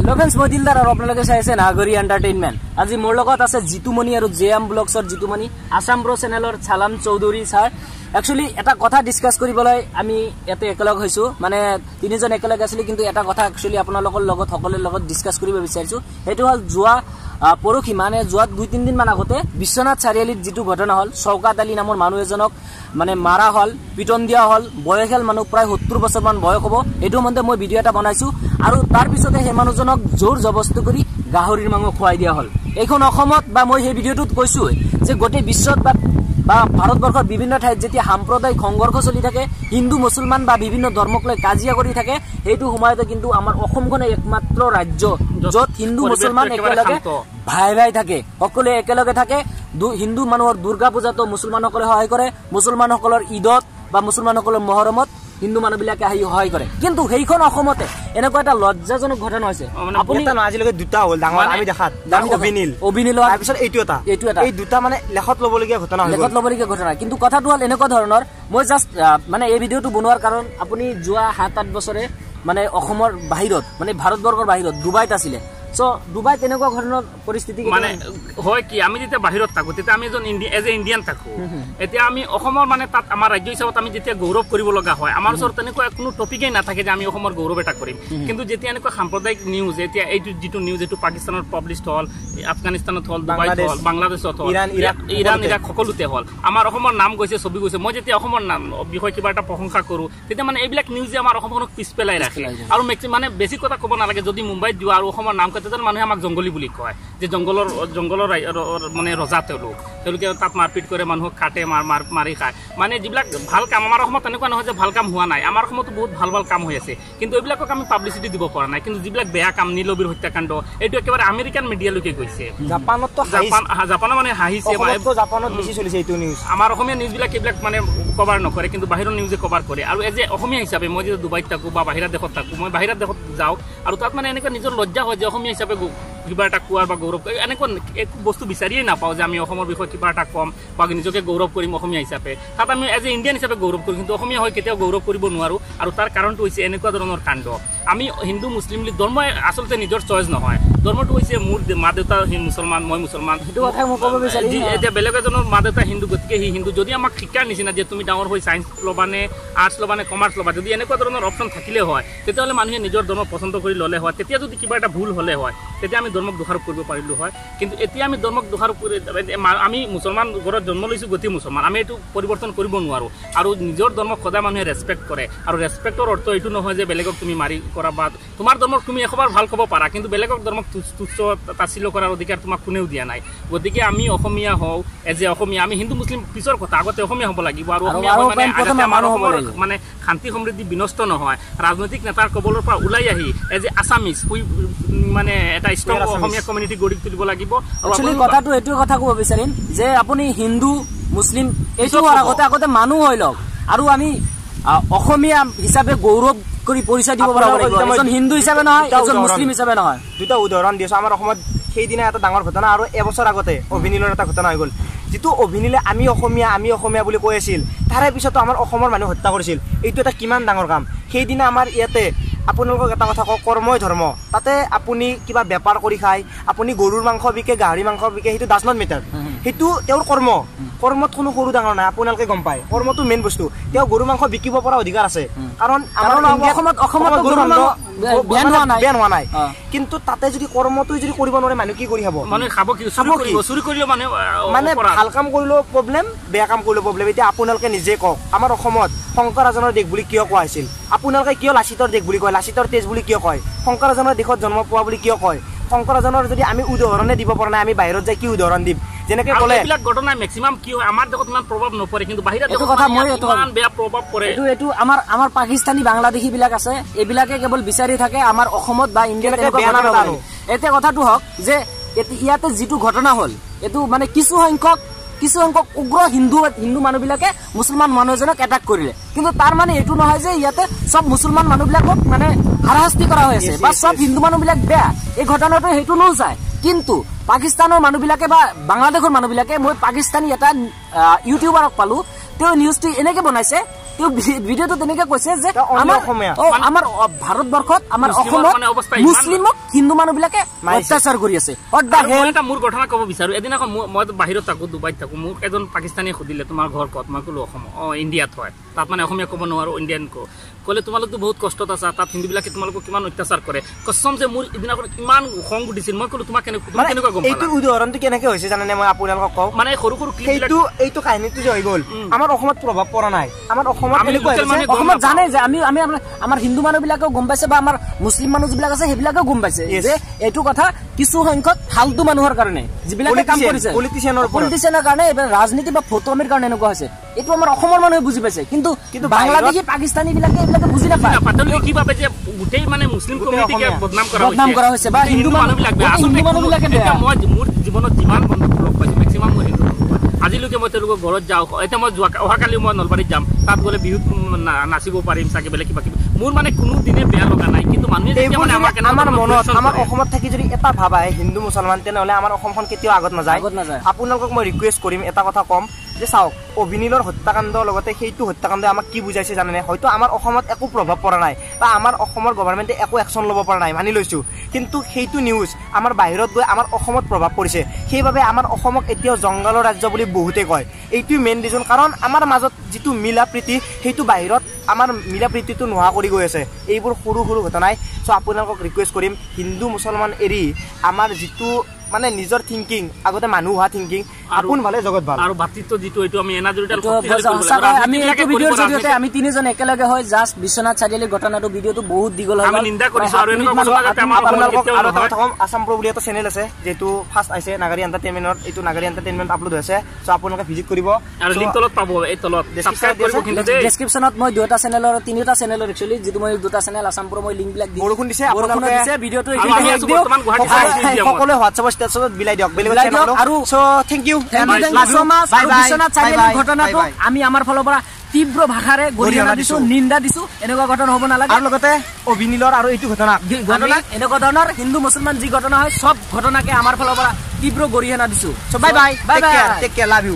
লভেন্স মই দিলদাৰ আৰু আপোনালোকে চাই আছে নাগৰি এণ্টাৰটেইনমেণ্ট। আজি মোৰ লগত আছে জিতুমণি আৰু জেএম ব্লগছৰ জিতুমণি, আছাম ব্ৰ চেনেলৰ ছালাম চৌধুৰী ছাৰ। একচুৱেলি এটা কথা ডিছকাছ কৰিবলৈ আমি ইয়াতে একেলগ হৈছো, মানে তিনিজন একেলগে আছিলো, কিন্তু এটা কথা একচুৱেলি আপোনালোকৰ লগত সকলোৰে লগত ডিছকাছ কৰিব বিচাৰিছো। সেইটো হ'ল যোৱা পৰহি মানে যোৱা 2-3 দিন মান আগতে বিশ্বনাথ চাৰিআলিত যিটো ঘটনা হ'ল, চৌকাত আলী নামৰ মানুহ এজনক মানে মাৰা হ'ল, পিটন দিয়া হ'ল, বয়সীয়াল মানুহ প্ৰায় 70 বছৰমান বয়স হ'ব। এইটো মতে মই ভিডিঅ' এটা বনাইছো আৰু তাৰ পিছতে সেই মানুহজনক জোৰ জবস্তি কৰি গাহৰিৰ মাংস খুৱাই দিয়া হ'ল। এইখন অসমত বা মই সেই ভিডিঅ'টোত কৈছো যে গোটেই বিশ্বত বা ভাৰতবৰ্ষৰ বিভিন্ন ঠাইত যেতিয়া সাম্প্ৰদায়িক সংঘৰ্ষ চলি থাকে, হিন্দু মুছলমান বা বিভিন্ন ধৰ্মক লৈ কাজিয়া কৰি থাকে, সেইটো সময়তে কিন্তু আমাৰ অসমখনে একমাত্ৰ ৰাজ্য য'ত হিন্দু মুছলমান একেলগে ভাই ভাই থাকে, সকলোৱে একেলগে থাকে। হিন্দু মানুহৰ দুৰ্গা পূজাতো মুছলমানসকলে সহায় কৰে, মুছলমানসকলৰ ঈদত বা মুছলমানসকলৰ মহৰমত হিন্দু মানুহবিলাকে আহি সহায় কৰে। কিন্তু সেইখন অসমতে এনেকুৱা এটা লজ্জাজনক ঘটনা হৈছে। আপুনি আজিলৈকে দুটা হ'ল ডাঙৰ আমি দেখাত, অভিনীল তাৰপিছত এইটো এটা এই দুটা মানে লেখত ল'বলগীয়া ঘটনা। কিন্তু কথাটো হ'ল এনেকুৱা ধৰণৰ, মই জাষ্ট মানে এই ভিডিঅ'টো বনোৱাৰ কাৰণ আপুনি যোৱা 7-8 বছৰে মানে অসমৰ বাহিৰত মানে ভাৰতবৰ্ষৰ বাহিৰত ডুবাইত আছিলে। ডুবাইত তেনেকুৱা ধৰণৰ পৰিস্থিতি মানে হয় কি, আমি যেতিয়া বাহিৰত থাকো তেতিয়া আমি এজন এজ এ ইণ্ডিয়ান থাকো। এতিয়া আমি অসমৰ মানে তাত আমাৰ ৰাজ্য হিচাপত আমি যেতিয়া গৌৰৱ কৰিব লগা হয়, আমাৰ ওচৰত তেনেকুৱা কোনো টপিকেই নাথাকে যে আমি অসমৰ গৌৰৱ এটা কৰিম। কিন্তু যেতিয়া এনেকুৱা সাম্প্ৰদায়িক নিউজ, এতিয়া এইটো যিটো নিউজ এইটো পাকিস্তানত পাব্লিছ হ'ল, আফগানিস্তানত হ'ল, ডুবাইত হ'ল, বাংলাদেশত হ'ল, ইৰাণ ইৰাক সকলোতে হ'ল, আমাৰ অসমৰ নাম গৈছে, ছবি গৈছে। মই যেতিয়া অসমৰ নাম বিষয়ে কিবা এটা প্ৰশংসা কৰো, তেতিয়া মানে এইবিলাক নিউজে আমাৰ অসমখনক পিছ পেলাই ৰাখে। আৰু মানে বেছি কথা ক'ব নালাগে, যদি মুম্বাইত যোৱা আৰু অসমৰ নাম মানুহে আমাক জংগলী বুলি কয়, যে জংগলৰ মানে ৰজা তেওঁলোকে তাত মাৰপিট কৰে, মানুহক কাটে, মাৰি খায়। মানে যিবিলাক ভাল কাম আমাৰ অসমত তেনেকুৱা নহয় যে ভাল কাম হোৱা নাই, আমাৰ অসমতো বহুত ভাল ভাল কাম হৈ আছে, কিন্তু এইবিলাকক আমি পাব্লিচিটি দিব পৰা নাই। কিন্তু যিবিলাক বেয়া কাম, নীলবীৰ হত্যাকাণ্ড, এইটো একেবাৰে আমেৰিকান মিডিয়ালৈকে গৈছে। জাপানৰ মানে হাঁহিছে, জাপানত বেছি চলিছে এইটো নিউজ। আমাৰ অসমীয়া নিউজবিলাক এইবিলাক মানে কভাৰ নকৰে, কিন্তু বাহিৰৰ নিউজে কভাৰ কৰে। আৰু এজ এ অসমীয়া হিচাপে মই যেতিয়া ডুবাইত থাকো বা বাহিৰা দেশত থাকো, মই বাহিৰা দেশত যাওঁ আৰু তাত মানে এনেকুৱা নিজৰ লজ্জা হয় যে অসমীয়া হিচাপে কিবা এটা কোৱাৰ বা গৌৰৱ কৰি এনেকুৱা একো বস্তু বিচাৰিয়েই নাপাওঁ যে আমি অসমৰ বিষয়ে কিবা এটা ক'ম বা নিজকে গৌৰৱ কৰিম অসমীয়া হিচাপে। তাত আমি এজ এ ইণ্ডিয়ান হিচাপে গৌৰৱ কৰোঁ, কিন্তু অসমীয়া হৈ কেতিয়াও গৌৰৱ কৰিব নোৱাৰোঁ। আৰু তাৰ কাৰণটো হৈছে এনেকুৱা ধৰণৰ কাণ্ড। আমি হিন্দু মুছলিম বুলি ধৰ্ম আচলতে নিজৰ চইচ নহয়, ধৰ্মটো হৈছে মোৰ মা দেউতা মুছলমান, মই মুছলমান। এতিয়া বেলেগ এজনৰ মা দেউতা হিন্দু, গতিকে সি হিন্দু। যদি আমাক শিকাৰ নিচিনা যে তুমি ডাঙৰ হৈ ছায়েন্স ল'বা নে আৰ্টছ ল'বা নে কমাৰ্চ ল'বা, যদি এনেকুৱা ধৰণৰ অপশ্যন থাকিলে হয়, তেতিয়াহ'লে মানুহে নিজৰ ধৰ্ম পচন্দ কৰি ল'লে হয়। তেতিয়া যদি কিবা এটা ভুল হ'লে হয়, তেতিয়া আমি ধৰ্মক দোষাৰোপ কৰিব পাৰিলোঁ হয়। কিন্তু এতিয়া আমি ধৰ্মক দোষাৰোপ কৰি, আমি মুছলমান ঘৰত জন্ম লৈছোঁ, গতি মুছলমান, আমি এইটো পৰিৱৰ্তন কৰিব নোৱাৰোঁ। আৰু নিজৰ ধৰ্মক সদায় মানুহে ৰেচপেক্ট কৰে। আৰু ৰেচপেক্টৰ অৰ্থ এইটো নহয় যে বেলেগক তুমি মাৰি কৰা বা তোমাৰ ধৰ্মক তুমি এশবাৰ ভাল ক'ব পাৰা, কিন্তু বেলেগক ধৰ্মক তুচ্ছ তাচ্ছিল্য কৰাৰ অধিকাৰ তোমাক কোনেও দিয়া নাই। গতিকে আমি অসমীয়া হওঁ, এজ এ অসমীয়া, আমি হিন্দু মুছলিম পিছৰ কথা, আগতে অসমীয়া হ'ব লাগিব। আৰু অসমীয়া আমাৰ অসমৰ মানে শান্তি সমৃদ্ধি বিনষ্ট নহয়, ৰাজনৈতিক নেতাৰ কবলৰ পৰা ওলাই আহি এজ এ আছামিজ মানে এটা ষ্ট্ৰং অসমীয়া কমিউনিটি গঢ়ি তুলিব লাগিব। কথাটো এইটো কথা ক'ব বিচাৰিম যে আপুনি হিন্দু মুছলিম এইটো আগতে মানুহ হৈ লওক, আৰু আমি অসমীয়া হিচাপে গৌৰৱ কৰি পৰিচয় দিব পাৰিব লাগিব, এজন হিন্দু হিচাপে নহয়, এজন মুছলিম হিচাপে নহয়। দুটা উদাহৰণ দিছো আমাৰ অসমত সেইদিনা এটা ডাঙৰ ঘটনা, আৰু এবছৰ আগতে অভিনীলৰ এটা ঘটনা হৈ গ'ল। যিটো অভিনীলে আমি অসমীয়া বুলি কৈ আছিল, তাৰে পিছতো আমাৰ অসমৰ মানুহ হত্যা কৰিছিল। এইটো এটা কিমান ডাঙৰ কাম। সেইদিনা আমাৰ ইয়াতে আপোনালোকক এটা কথা কওঁ, কৰ্মই ধৰ্ম। তাতে আপুনি কিবা বেপাৰ কৰি খায়, আপুনি গৰুৰ মাংস বিকে, গাহৰি মাংস বিকে, সেইটো ডাজ নট মেটাৰ। সেইটো তেওঁৰ কৰ্মত কোনো সৰু ডাঙৰ নাই, আপোনালোকে গম পায়। কৰ্মটো মেইন বস্তু। তেওঁ গৰু মাংস বিকিব পৰা অধিকাৰ আছে, কাৰণ অসমত গৰু মাংস বেন হোৱা নাই। কিন্তু তাতে যদি কৰ্মটো যদি কৰিব নোৱাৰে, মানুহ কি কৰি খাব? মানে ভাল কাম কৰিলেও প্ৰব্লেম, বেয়া কাম কৰিলেও প্ৰব্লেম। এতিয়া আপোনালোকে নিজে কওক, আমাৰ অসমত শংকৰাজনৰ দেশ বুলি কিয় কোৱা হৈছিল? আপোনালোকে কিয় লাচিতৰ দেশ বুলি কয়, লাচিতৰ তেজ বুলি কিয় কয়? শংকৰাজনৰ দেশত জন্ম পোৱা বুলি কিয় কয়? শংকৰাজনৰ যদি আমি উদাহৰণে দিব পৰা নাই, আমি বাহিৰত যাই কি উদাহৰণ দিম? যেনেকে ক'লে এইবিলাক ঘটনা মেক্সিমাম কি হয়, আমাৰ দেশত ইমান প্ৰভাৱ নপৰে, কিন্তু বাহিৰত ইমান বেয়া প্ৰভাৱ পৰে। এইটো আমাৰ পাকিস্তানী বাংলাদেশী বিলাক আছে, এইবিলাকে কেৱল বিচাৰি থাকে আমাৰ অসমত বা ইণ্ডিয়াত। এতিয়া কথাটো হওক যে ইয়াতে যিটো ঘটনা হ'ল, এইটো মানে কিছু সংখ্যক উগ্ৰ হিন্দু মানুহবিলাকে মুছলমান মানুহ এজনক এটাক কৰিলে। কিন্তু তাৰ মানে এইটো নহয় যে ইয়াতে চব মুছলমান মানুহবিলাকক মানে হাৰাশাস্তি কৰা হৈ আছে বা চব হিন্দু মানুহবিলাক বেয়া। এই ঘটনাটো সেইটো নোচায়। কিন্তু পাকিস্তানৰ মানুহবিলাকে বা বাংলাদেশৰ মানুহবিলাকে, মই পাকিস্তানী এটা ইউটিউবাৰক পালো, তেওঁ নিউজটো এনেকে বনাইছে তেওঁ ভিডিঅ'টো তেনেকে কৈছে যে আমাৰ ভাৰতবৰ্ষত আমাৰ অসমত মুছলিমক হিন্দু মানুহবিলাকে অত্যাচাৰ কৰি আছে। এটা মোৰ ঘটনা ক'ব বিচাৰো। এদিনাখন মই বাহিৰত থাকো, ডুবাইত থাকো, মোক এজন পাকিস্তানীয়ে সুধিলে তোমাৰ ঘৰ ক'ত? মই ক'লো অসম। ইণ্ডিয়াত হয়। তাত মানে অসমীয়া ক'ব নোৱাৰো, ইণ্ডিয়ান ক'লে তোমালোকতো বহুত কষ্টত আছা, তাত হিন্দুবিলাকে তোমালোকক কিমান অত্যাচাৰ কৰে। কসম যে মোৰ এদিনাখন ইমান খং উঠিছিল। মই ক'লো তোমাক কেনেকুৱা গম পালা? এইটো উদাহৰণটো কেনেকে হৈছে জানেনে? মই আপোনালোকক কওঁ, মানে সৰু সৰু এইটো কাহিনীটো যে হৈ গ'ল, আমাৰ অসমত প্ৰভাৱ পৰা নাই। আমাৰ অসমত অসমত জানে যে আমি আমাৰ হিন্দু মানুহবিলাকেও গম পাইছে বা আমাৰ মুছলিম মানুহ যিবিলাক আছে সেইবিলাকেও গম পাইছে যে এইটো কথা কিছু সংখ্যক ফাল্টু মানুহৰ কাৰণে যিবিলাকে কাম কৰিছে, পলিটিচিয়ানৰ কাৰণে, ৰাজনীতি বা ফটোমিৰ কাৰণে এনেকুৱা হৈছে। এইটো আমাৰ অসমৰ মানুহে বুজি পাইছে, কিন্তু বাংলাদেশী পাকিস্তানী বিলাকে এইবিলাকে বুজি নাপায়। কি ভাবে যে গোটেই মানে মুছলিম কমিউনিটিকে বদনাম কৰা হৈছে বা হিন্দু মানুহবিলাকে মই মোৰ জীৱনত যিমান বন্ধু লগ পাইছো মেক্সিমাম মোৰ হিন্দু আজিলৈকে মই তেওঁলোকৰ ঘৰত যাওঁ। এতিয়া মই অহাকালি মই নলবাৰীত যাম, তাত গ'লে বিহুত নাচিব পাৰিম চাগে, বেলেগ কিবা কিবি মোৰ মানে কোনো দিনে বেয়া লগা নাই। কিন্তু মানুহে আমাৰ মনত আমাৰ অসমত থাকি যদি এটা ভাব আহে হিন্দু মুছলমান, তেনেহ'লে আমাৰ অসমখন কেতিয়াও আগত নাযায়। আপোনালোকক মই ৰিকুৱেষ্ট কৰিম, এটা কথা ক'ম যে চাওক, অভিনীলৰ হত্যাকাণ্ডৰ লগতে সেইটো হত্যাকাণ্ডে আমাক কি বুজাইছে জানেনে? হয়তো আমাৰ অসমত একো প্ৰভাৱ পৰা নাই বা আমাৰ অসমৰ গভৰ্ণমেণ্টে একো একশ্যন ল'ব পৰা নাই, মানি লৈছোঁ। কিন্তু সেইটো নিউজ আমাৰ বাহিৰত গৈ আমাৰ অসমত প্ৰভাৱ পৰিছে। সেইবাবে আমাৰ অসমক এতিয়াও জংঘলৰ ৰাজ্য বুলি বহুতে কয়। এইটোৱে মেইন ৰিজন, কাৰণ আমাৰ মাজত যিটো মিলা প্ৰীতি সেইটো বাহিৰত আমাৰ মিলা প্ৰীতিটো নোহোৱা কৰি গৈ আছে এইবোৰ সৰু সৰু ঘটনাই। চ' আপোনালোকক ৰিকুৱেষ্ট কৰিম, হিন্দু মুছলমান এৰি আমাৰ যিটো মানে নিজৰ থিংকিং, আগতে মানুহ হোৱা থিংকিং, আপোন ভালে জগত ভাল আৰু ভাতৃত্ব যিটো এইটো আমি এনাজৰিডাল আমি এইটো ভিডিঅ'ৰ জৰিয়তে আমি তিনিজন একেলগে হয় জাষ্ট বিশ্বনাথ চাৰিআলি ঘটনাটো ভিডিঅ'টো বহুত দীঘল হয়, আমি নিন্দা কৰিছো। আৰু আসাম প্ৰ বুলি এটা চেনেল আছে যিটো ফাৰ্ষ্ট আহিছে নাগাৰী এণ্টাৰটেইনমেণ্টত, এইটো নাগাৰী এণ্টাৰটেইনমেণ্ট আপলোড হৈছে। চ' আপোনালোকে ভিজিট কৰিব আৰু লিংক তলত পাব, এই তলত সাবস্ক্ৰাইব কৰিব কিন্তু ডেছক্ৰিপশ্যনত মই দুটা চেনেলৰ তিনিটা চেনেলৰ একচুৱেলি যিটো মই দুটা চেনেল আসাম প্ৰ মই লিংক বিলাক বৰষুণ দিছে, আপোনালোকে ভিডিঅ'টো সকলোৱে হোৱাটছএপত ষ্টেটাছত বিলাই দিয়ক আৰু চ' থেংক ইউ বিশ্বনাথ চাৰিআলিৰ ঘটনাটো আমি আমাৰ ফালৰ পৰা তীব্ৰ ভাষাৰে গৰিহণা দিছো, নিন্দা দিছো। এনেকুৱা ঘটনা হ'ব নালাগে। আৰু লগতে অভিনীলৰ আৰু এইটো ঘটনা এনেকুৱা ধৰণৰ হিন্দু মুছলমান যি ঘটনা হয় চব ঘটনাকে আমাৰ ফালৰ পৰা তীব্ৰ গৰিহণা দিছো। Bye bye, take care, love U.